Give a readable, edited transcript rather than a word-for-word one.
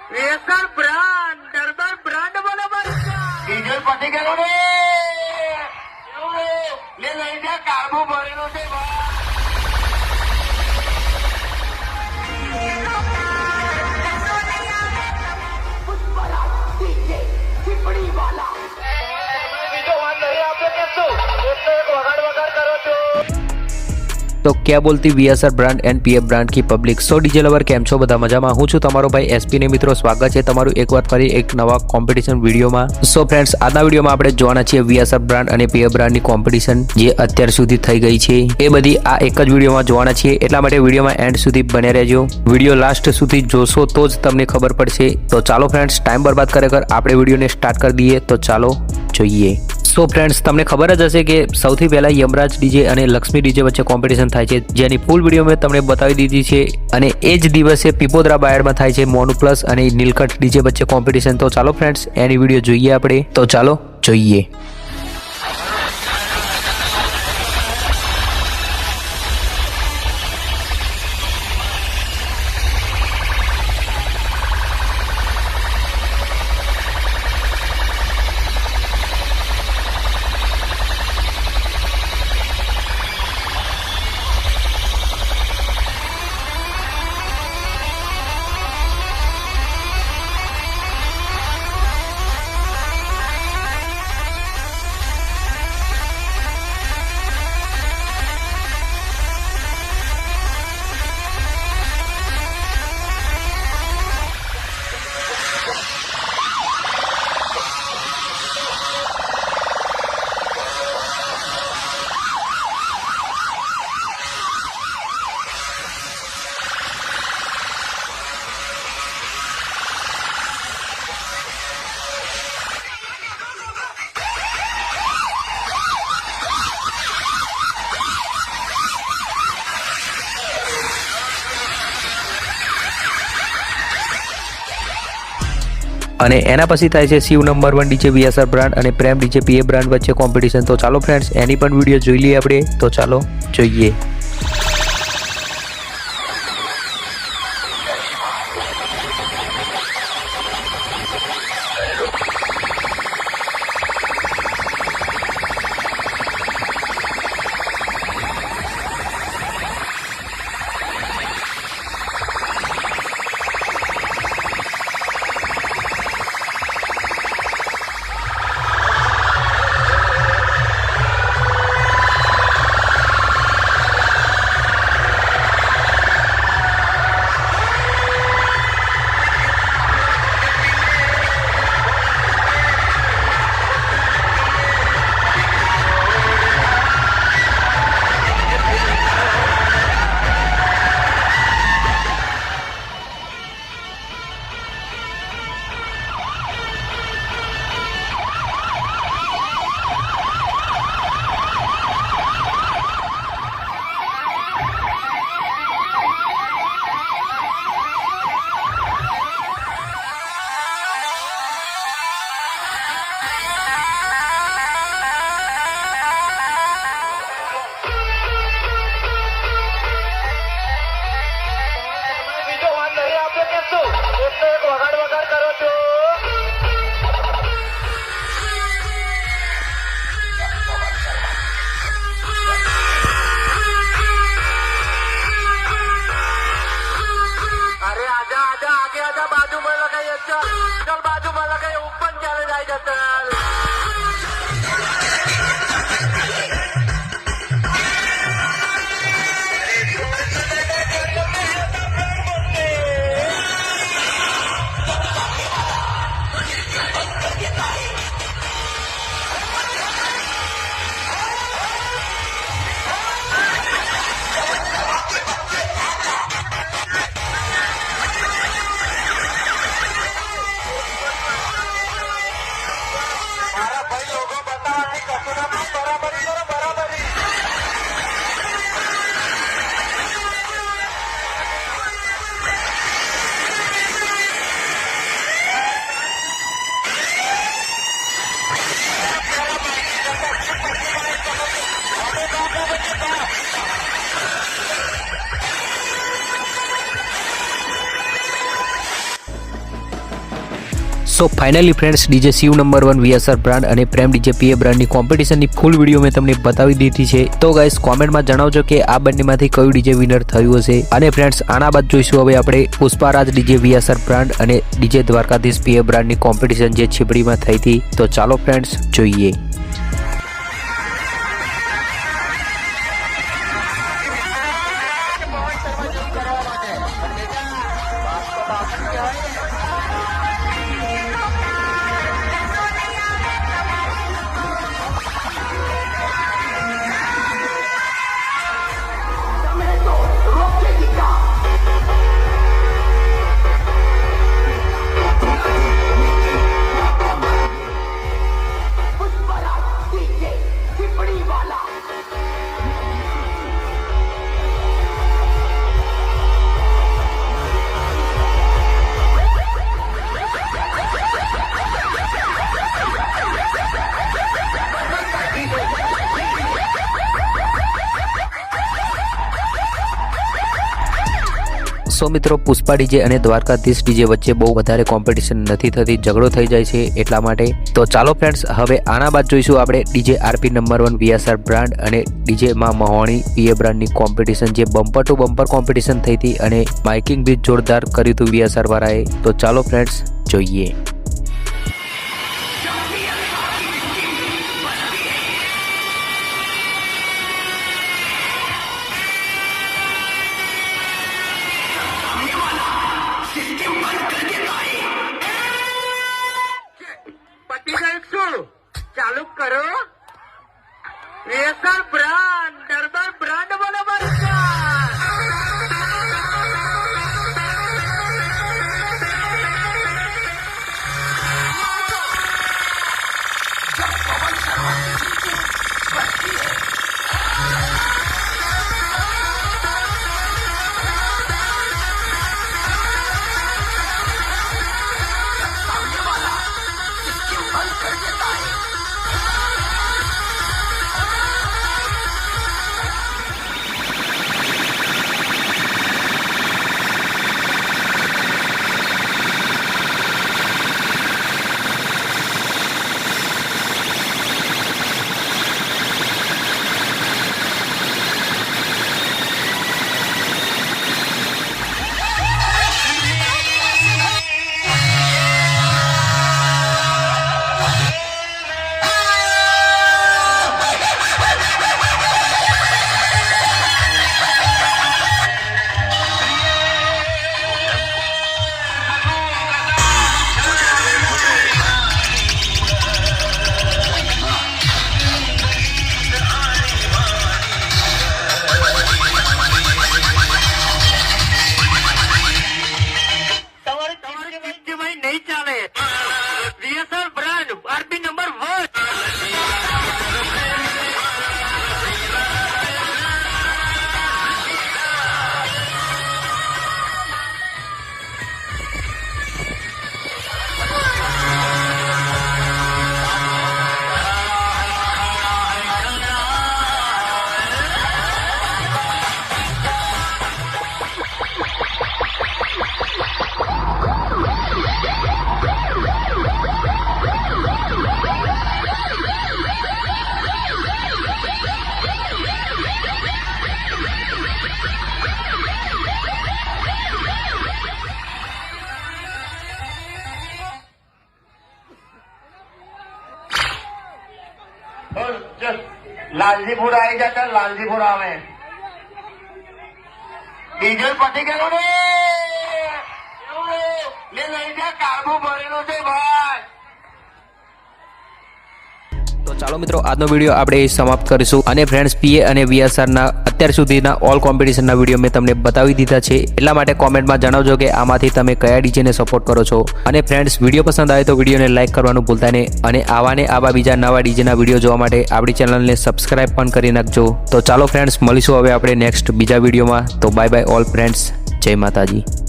વેસર brand દરબાર brand બરાબર diesel પટી ગયો રે લે લઈ જા કાર્બો ભરેલો છે तो क्या बोलती VSR brand and PF brand की पब्लिक सो डीजे लवर केम छो બધા મજામાં હું છું તમારો ભાઈ એસપી ને મિત્રો સ્વાગત છે તમારું એકવાર ફરી એક નવા કોમ્પિટિશન વિડીયોમાં સો ફ્રેન્ડ્સ આજના વિડીયોમાં આપણે જોવાના છીએ વીએસઆર બ્રાન્ડ અને પીએફ બ્રાન્ડની કોમ્પિટિશન જે અત્યાર સુધી થઈ ગઈ છે એ બધી આ એક જ વિડીયોમાં જોવાના છીએ એટલા માટે વિડીયોમાં એન્ડ સુધી બને રહેજો વિડીયો લાસ્ટ સુધી જોશો તો જ તમને ખબર પડશે તો ચાલો ફ્રેન્ડ્સ ટાઈમ બરબાદ કરે કર આપણે વિડીયોને સ્ટાર્ટ કરી દઈએ તો ચાલો જોઈએ સો ફ્રેન્ડ્સ તમને ખબર જ હશે કે સૌથી પહેલા યમરાજ ડીજે અને લક્ષ્મી ડીજે વચ્ચે કોમ્પિટિશન થાય છે જેની ફૂલ વિડીયો મેં તમને બતાવી દીધી છે અને એ જ દિવસે પીપોદરા બાયડમાં થાય છે મોનુ પ્લસ અને નીલકંઠ ડીજે વચ્ચે કોમ્પિટિશન તો ચાલો ફ્રેન્ડ્સ એની વિડીયો જોઈએ આપણે તો ચાલો જોઈએ અને એના પછી થાય છે શિવ નંબર 1 ડીજે વીએસઆર બ્રાન્ડ અને પ્રેમ ડીજે પીએફ બ્રાન્ડ વચ્ચે કોમ્પિટિશન તો ચાલો ફ્રેન્ડ્સ એની પણ વિડીયો જોઈ લઈએ આપણે તો ચાલો જોઈએ चल बाजू में लगे ऊपर चले जाएगा चल so finally friends DJ Shiv number 1 VSR brand અને પ્રેમ ડીજે PA બ્રાન્ડની કોમ્પિટિશનની ફૂલ વિડીયો મેં તમને બતાવી દીધી છે. તો ગાઈસ કોમેન્ટમાં જણાવજો કે આ બંનેમાંથી કયું ડીજે વિનર થયું હશે. અને ફ્રેન્ડ્સ આના બાદ જોઈશું હવે આપણે પુષ્પારાજ ડીજે VSR બ્રાન્ડ અને ડીજે દ્વારકાધીશ PA બ્રાન્ડની કોમ્પિટિશન જે છીપડીમાં થઈ હતી. તો ચાલો ફ્રેન્ડ્સ જોઈએ. સો મિત્રો પુષ્પા ડીજે અને દ્વારકાધીશ ડીજે વચ્ચે બહુ વધારે કોમ્પિટિશન નથી થતી, ઝઘડો થઈ જાય છે એટલા માટે. તો ચાલો ફ્રેન્ડ્સ હવે આના બાદ જોઈશું આપણે DJ RP number 1 VSR brand અને ડીજે માં મહોણી PA બ્રાન્ડની કોમ્પિટિશન જે બમ્પર ટુ બમ્પર કોમ્પિટિશન થઈ હતી અને માઇકિંગ બી જોરદાર કર્યું હતું VSR વાળાએ. તો ચાલો ફ્રેન્ડ્સ જોઈએ. ચાલુ કરો. VSR બ્રાન્ડ દરબાર બ્રાન્ડ બરાબર નહીં ચાલે. VSR બ્રાન્ડ RP નંબર 1 લાલજીપુર આવી જતા. લાલજીપુર આવે ડીઝલ પતી ગયેલું ને લઈ જા. કાર્બો ભરેલો છે ભાઈ. તો ચાલો મિત્રો આજનો વિડીયો આપણે સમાપ્ત કરીશું. અને ફ્રેન્ડ્સ PA અને VSR ના અત્યાર સુધીના ઓલ કોમ્પિટિશનના વિડીયો મેં તમને બતાવી દીધા છે. એટલા માટે કોમેન્ટમાં જણાવજો કે આમાંથી તમે કયા ડીજેને સપોર્ટ કરો છો. અને ફ્રેન્ડ્સ વિડીયો પસંદ આવે તો વિડીયોને લાઇક કરવાનું ભૂલતા નહીં. અને આવા બીજા નવા ડીજેના વિડીયો જોવા માટે આપણી ચેનલને સબસ્ક્રાઇબ પણ કરી નાખજો. તો ચાલો ફ્રેન્ડ્સ મળીશું હવે આપણે નેક્સ્ટ બીજા વિડીયોમાં. તો બાય બાય ઓલ ફ્રેન્ડ્સ. જય માતાજી.